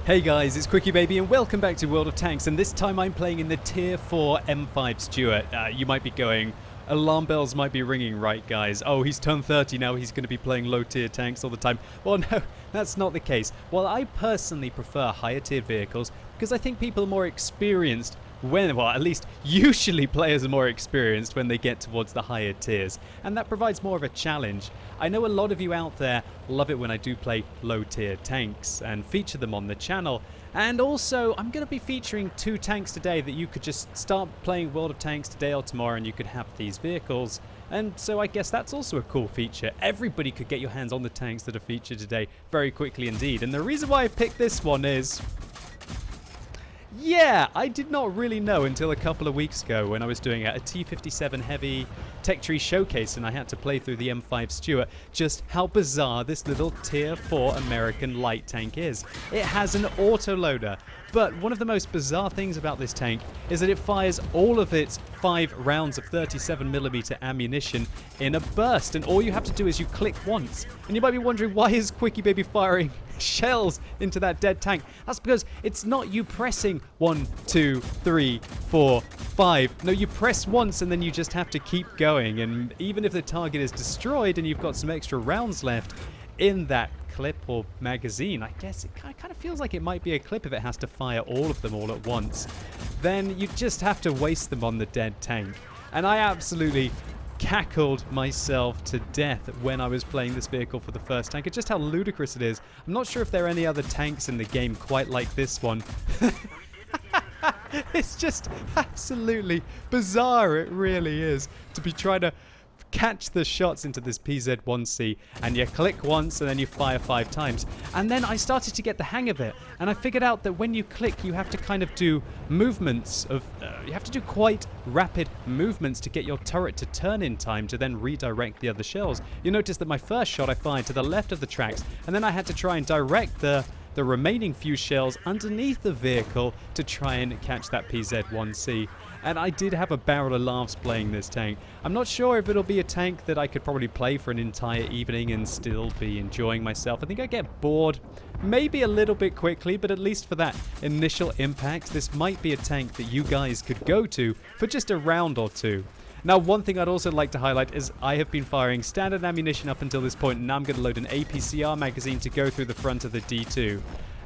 Hey guys, it's QuickyBaby and welcome back to World of Tanks, and this time I'm playing in the Tier 4 M5 Stuart. You might be going, alarm bells might be ringing, right guys? Oh, he's turned 30 now, he's going to be playing low tier tanks all the time. Well no, that's not the case. While I personally prefer higher tier vehicles because I think people are more experienced when, well, at least usually players are more experienced when they get towards the higher tiers, and that provides more of a challenge. I know a lot of you out there love it when I do play low tier tanks and feature them on the channel, and also I'm going to be featuring 2 tanks today that you could just start playing World of Tanks today or tomorrow and you could have these vehicles. And so I guess that's also a cool feature. Everybody could get your hands on the tanks that are featured today very quickly indeed. And the reason why I picked this one is, yeah, I did not really know until a couple of weeks ago when I was doing a T-57 Heavy Tech Tree Showcase and I had to play through the M5 Stuart just how bizarre this little Tier 4 American light tank is. It has an autoloader, but one of the most bizarre things about this tank is that it fires all of its 5 rounds of 37mm ammunition in a burst, and all you have to do is you click once. And you might be wondering, why is QuickyBaby firing shells into that dead tank? That's because it's not you pressing 1, 2, 3, 4, 5. No, you press once and then you just have to keep going, and even if the target is destroyed and you've got some extra rounds left in that clip or magazine, I guess it kind of feels like it might be a clip if it has to fire all of them all at once, then you just have to waste them on the dead tank. And I absolutely cackled myself to death when I was playing this vehicle for the first tank, and just how ludicrous it is. I'm not sure if there are any other tanks in the game quite like this one. It's just absolutely bizarre, it really is, to be trying to catch the shots into this PZ-1C, and you click once and then you fire 5 times. And then I started to get the hang of it, and I figured out that when you click you have to kind of do movements of, you have to do quite rapid movements to get your turret to turn in time to then redirect the other shells. You notice that my first shot I fired to the left of the tracks, and then I had to try and direct the remaining few shells underneath the vehicle to try and catch that PZ-1C. And I did have a barrel of laughs playing this tank. I'm not sure if it'll be a tank that I could probably play for an entire evening and still be enjoying myself. I think I get bored maybe a little bit quickly, but at least for that initial impact, this might be a tank that you guys could go to for just a round or 2. Now, one thing I'd also like to highlight is I have been firing standard ammunition up until this point, and now I'm going to load an APCR magazine to go through the front of the D2.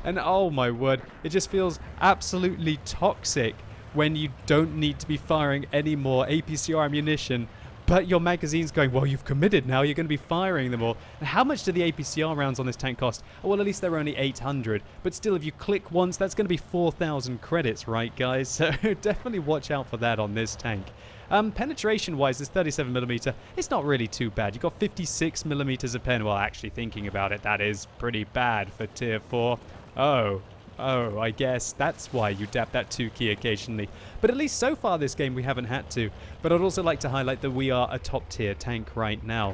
And oh my word, it just feels absolutely toxic when you don't need to be firing any more APCR ammunition, but your magazine's going, well, you've committed now, you're going to be firing them all. And how much do the APCR rounds on this tank cost? Oh, well, at least they're only 800, but still, if you click once, that's going to be 4,000 credits, right, guys? So definitely watch out for that on this tank. Penetration-wise, this 37mm, it's not really too bad. You've got 56mm of pen. Well, actually, thinking about it, that is pretty bad for Tier 4. Oh, I guess that's why you dab that 2 key occasionally. But at least so far this game we haven't had to. But I'd also like to highlight that we are a top tier tank right now.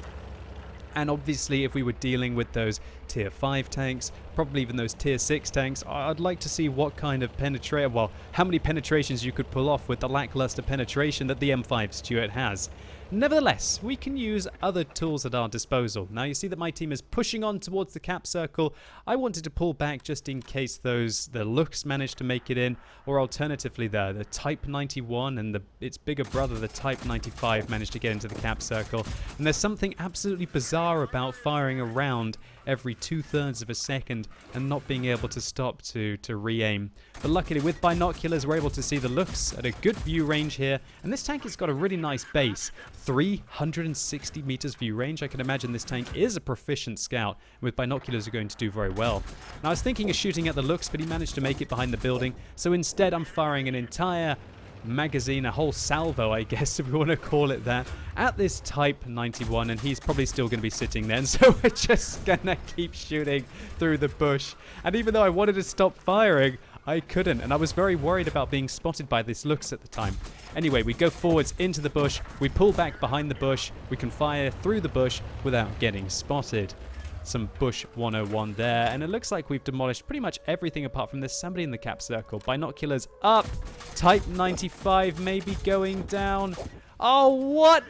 And obviously if we were dealing with those Tier 5 tanks, probably even those Tier 6 tanks, I'd like to see what kind of penetration, well, how many penetrations you could pull off with the lackluster penetration that the M5 Stuart has. Nevertheless, we can use other tools at our disposal. Now you see that my team is pushing on towards the cap circle. I wanted to pull back just in case the looks managed to make it in, or alternatively the Type 91 and its bigger brother, the Type 95, managed to get into the cap circle. And there's something absolutely bizarre about firing a round every 2/3 of a second and not being able to stop to re-aim. But luckily with binoculars we're able to see the looks at a good view range here, and this tank has got a really nice base. 360 meters view range. I can imagine this tank is a proficient scout, and with binoculars are going to do very well. Now I was thinking of shooting at the looks, but he managed to make it behind the building, so instead I'm firing an entire magazine, a whole salvo I guess if we want to call it that, at this Type 91, and he's probably still going to be sitting there, and so we're just gonna keep shooting through the bush. And even though I wanted to stop firing, I couldn't, and I was very worried about being spotted by this looks at the time. Anyway, we go forwards into the bush, we pull back behind the bush, we can fire through the bush without getting spotted. Some bush 101 there, and it looks like we've demolished pretty much everything apart from there's somebody in the cap circle. Binoculars up, Type 95 maybe going down. Oh, what?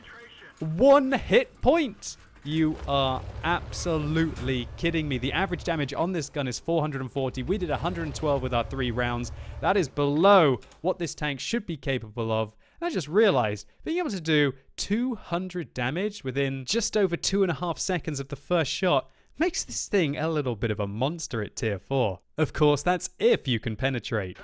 1 hit point. You are absolutely kidding me. The average damage on this gun is 440. We did 112 with our 3 rounds. That is below what this tank should be capable of. And I just realized being able to do 200 damage within just over 2.5 seconds of the first shot makes this thing a little bit of a monster at tier 4. Of course, that's if you can penetrate.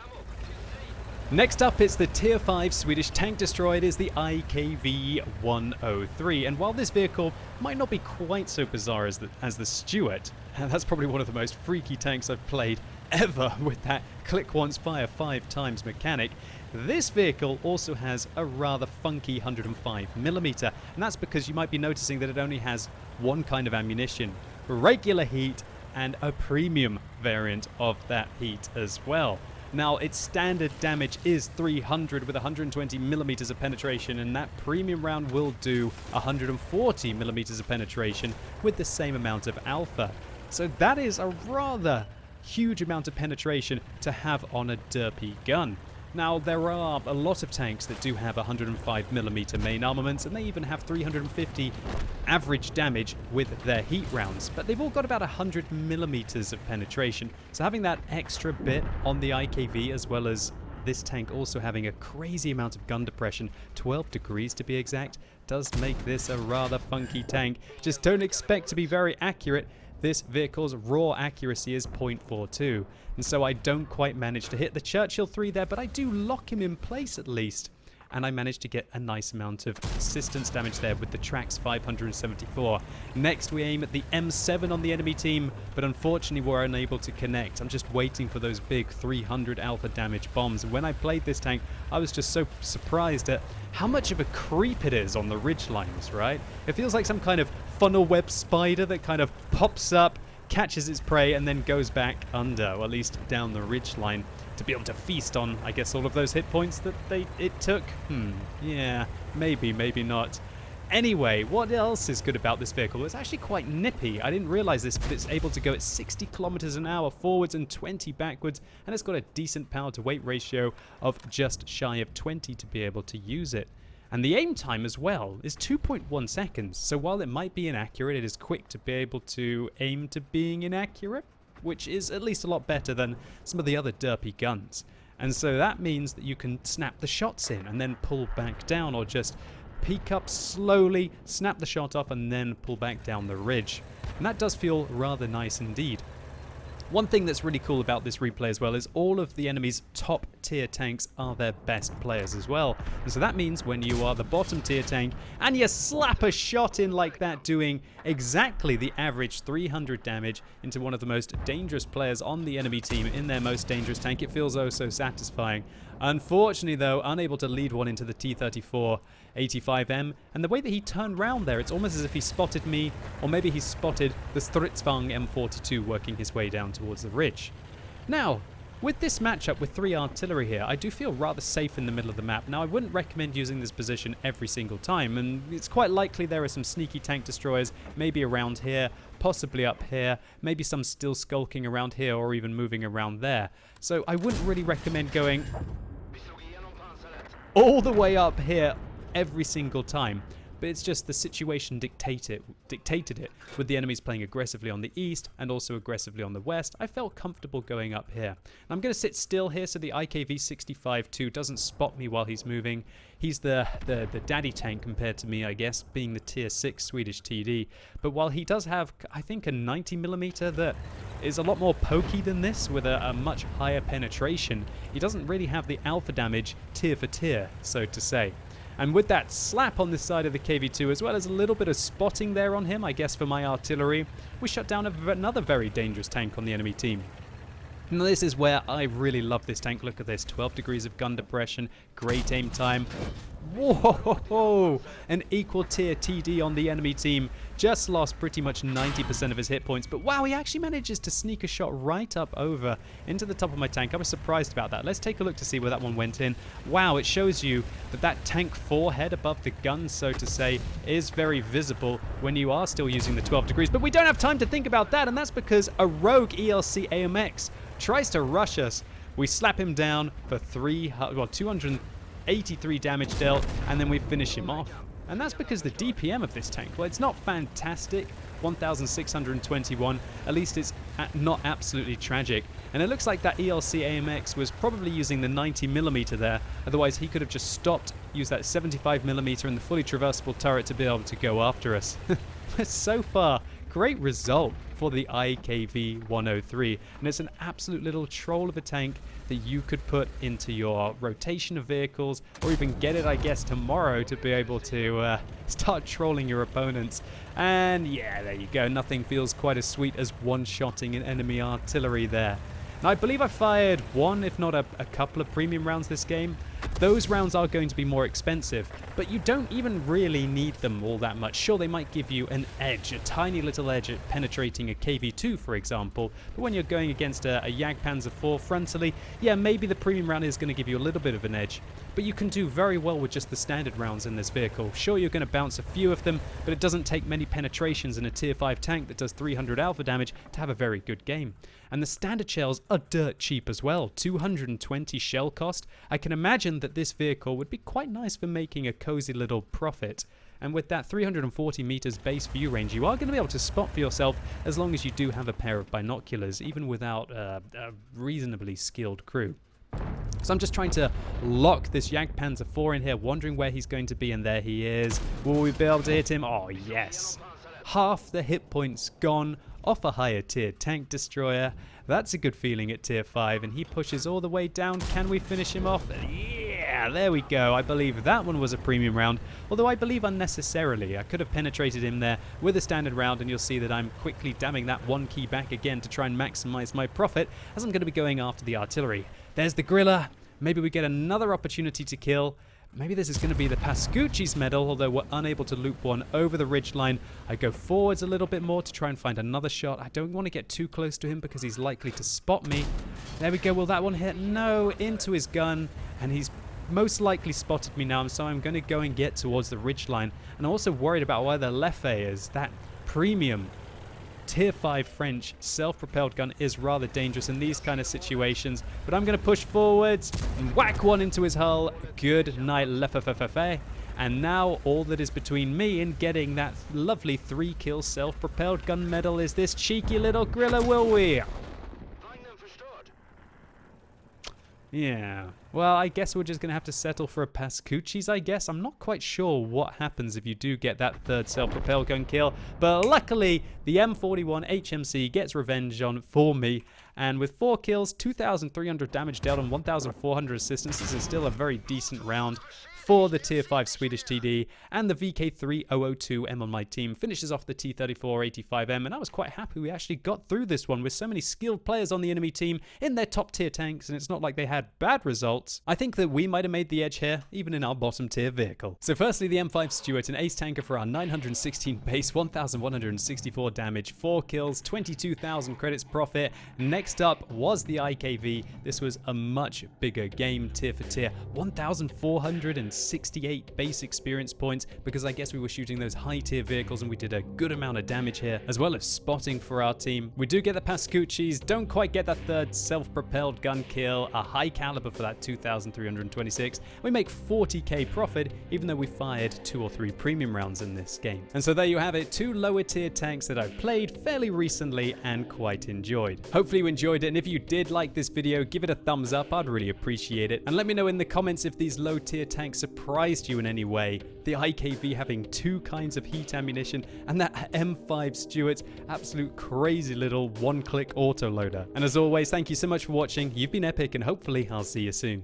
Next up, it's the Tier 5 Swedish tank destroyer. It is the IKV 103. And while this vehicle might not be quite so bizarre as the Stuart, and that's probably one of the most freaky tanks I've played ever with that click once, fire 5 times mechanic, this vehicle also has a rather funky 105mm. And that's because you might be noticing that it only has one kind of ammunition, regular heat, and a premium variant of that heat as well. Now, its standard damage is 300 with 120mm of penetration, and that premium round will do 140mm of penetration with the same amount of alpha. So that is a rather huge amount of penetration to have on a derpy gun. Now, there are a lot of tanks that do have 105mm main armaments, and they even have 350 average damage with their heat rounds, but they've all got about 100mm of penetration. So having that extra bit on the IKV, as well as this tank also having a crazy amount of gun depression, 12 degrees to be exact, does make this a rather funky tank. Just don't expect to be very accurate. This vehicle's raw accuracy is 0.42, and so I don't quite manage to hit the Churchill 3 there, but I do lock him in place at least, and I managed to get a nice amount of assistance damage there with the Trax 574. Next, we aim at the M7 on the enemy team, but unfortunately we're unable to connect. I'm just waiting for those big 300 alpha damage bombs, and when I played this tank, I was just so surprised at how much of a creep it is on the ridge lines, right? It feels like some kind of funnel web spider that kind of pops up, catches its prey, and then goes back under, or at least down the ridge line, to be able to feast on, I guess, all of those hit points that it took. Yeah, maybe not. Anyway, what else is good about this vehicle? It's actually quite nippy. I didn't realize this, but it's able to go at 60 kilometers an hour forwards and 20 backwards, and it's got a decent power to weight ratio of just shy of 20 to be able to use it. And the aim time as well is 2.1 seconds. So while it might be inaccurate, it is quick to be able to aim to being inaccurate, which is at least a lot better than some of the other derpy guns. And so that means that you can snap the shots in and then pull back down, or just peek up slowly, snap the shot off, and then pull back down the ridge. And that does feel rather nice indeed. One thing that's really cool about this replay as well is all of the enemy's top tier tanks are their best players as well. And so that means when you are the bottom tier tank and you slap a shot in like that, doing exactly the average 300 damage into one of the most dangerous players on the enemy team in their most dangerous tank, it feels oh so satisfying. Unfortunately though, unable to lead one into the T-34 85M, and the way that he turned round there, it's almost as if he spotted me, or maybe he spotted the Stridsvagn M42 working his way down towards the ridge. Now, with this matchup with 3 artillery here, I do feel rather safe in the middle of the map. Now, I wouldn't recommend using this position every single time, and it's quite likely there are some sneaky tank destroyers, maybe around here, possibly up here, maybe some still skulking around here, or even moving around there. So I wouldn't really recommend going all the way up here every single time, but it's just the situation dictated it, with the enemies playing aggressively on the east and also aggressively on the west. I felt comfortable going up here. And I'm going to sit still here so the IKV 65-2 doesn't spot me while he's moving. He's the daddy tank compared to me, I guess, being the tier 6 Swedish TD. But while he does have, I think, a 90mm that is a lot more pokey than this, with a much higher penetration, he doesn't really have the alpha damage tier for tier, so to say. And with that slap on this side of the KV-2, as well as a little bit of spotting there on him, I guess, for my artillery, we shut down another very dangerous tank on the enemy team. Now this is where I really love this tank. Look at this, 12 degrees of gun depression, great aim time. Whoa! An equal tier TD on the enemy team. Just lost pretty much 90% of his hit points, but wow, he actually manages to sneak a shot right up over into the top of my tank. I was surprised about that. Let's take a look to see where that one went in. Wow, it shows you that tank forehead above the gun, so to say, is very visible when you are still using the 12 degrees. But we don't have time to think about that, and that's because a rogue ELC AMX tries to rush us. We slap him down for 283 damage dealt, and then we finish him off. And that's because the DPM of this tank, well, it's not fantastic, 1,621, at least it's not absolutely tragic. And it looks like that ELC AMX was probably using the 90mm there, otherwise he could have just stopped, used that 75mm and the fully traversable turret to be able to go after us. But so far, great result for the IKV 103, and it's an absolute little troll of a tank that you could put into your rotation of vehicles, or even get it, I guess, tomorrow to be able to start trolling your opponents. And yeah, there you go, nothing feels quite as sweet as one-shotting an enemy artillery there. Now, I believe I fired one, if not a couple of premium rounds this game. Those rounds are going to be more expensive, but you don't even really need them all that much. Sure, they might give you an edge, a tiny little edge at penetrating a KV-2, for example, but when you're going against a Jagdpanzer IV frontally, yeah, maybe the premium round is going to give you a little bit of an edge, but you can do very well with just the standard rounds in this vehicle. Sure, you're going to bounce a few of them, but it doesn't take many penetrations in a tier 5 tank that does 300 alpha damage to have a very good game. And the standard shells are dirt cheap as well, 220 shell cost. I can imagine that this vehicle would be quite nice for making a cozy little profit. And with that 340 meters base view range, you are going to be able to spot for yourself as long as you do have a pair of binoculars, even without a reasonably skilled crew. So I'm just trying to lock this Jagdpanzer IV in here, wondering where he's going to be, and there he is. Will we be able to hit him? Oh, yes. Half the hit points gone off a higher tier tank destroyer. That's a good feeling at tier 5, and he pushes all the way down. Can we finish him off? Yeah, there we go. I believe that one was a premium round, although I believe unnecessarily. I could have penetrated him there with a standard round, and you'll see that I'm quickly damming that one key back again to try and maximize my profit, as I'm going to be going after the artillery. There's the Griller. Maybe we get another opportunity to kill. Maybe this is going to be the Pascucci's medal, although we're unable to loop one over the ridgeline. I go forwards a little bit more to try and find another shot. I don't want to get too close to him because he's likely to spot me. There we go. Will that one hit? No, into his gun, and he's most likely spotted me now, so I'm going to go and get towards the ridgeline. And I'm also worried about where the Leffe is. That premium tier 5 French self-propelled gun is rather dangerous in these kind of situations, but I'm going to push forwards and whack one into his hull. Good night, Leffe. And now all that is between me and getting that lovely 3-kill self-propelled gun medal is this cheeky little Griller, will we? Yeah, well, I guess we're just going to have to settle for a Pascucci's, I guess. I'm not quite sure what happens if you do get that third self-propelled gun kill, but luckily the M41 HMC gets revenge on for me, and with 4 kills, 2,300 damage dealt and 1,400 assistance, this is still a very decent round for the tier 5 Swedish TD, and the VK3002M on my team finishes off the T3485M, and I was quite happy we actually got through this one with so many skilled players on the enemy team in their top tier tanks, and it's not like they had bad results. I think that we might have made the edge here, even in our bottom tier vehicle. So firstly, the M5 Stuart, an ace tanker for our 916 base, 1,164 damage, 4 kills, 22,000 credits profit. Next up was the IKV. This was a much bigger game tier for tier, 1,468 base experience points, because I guess we were shooting those high tier vehicles and we did a good amount of damage here, as well as spotting for our team. We do get the Pascucci's, don't quite get that third self-propelled gun kill, a high caliber for that 2,326. We make 40k profit, even though we fired 2 or 3 premium rounds in this game. And so there you have it, 2 lower tier tanks that I've played fairly recently and quite enjoyed. Hopefully you enjoyed it, and if you did like this video, give it a thumbs up, I'd really appreciate it. And let me know in the comments if these low tier tanks surprised you in any way. The IKV having 2 kinds of heat ammunition, and that M5 Stuart, absolute crazy little one-click autoloader. And as always, thank you so much for watching. You've been epic, and hopefully I'll see you soon.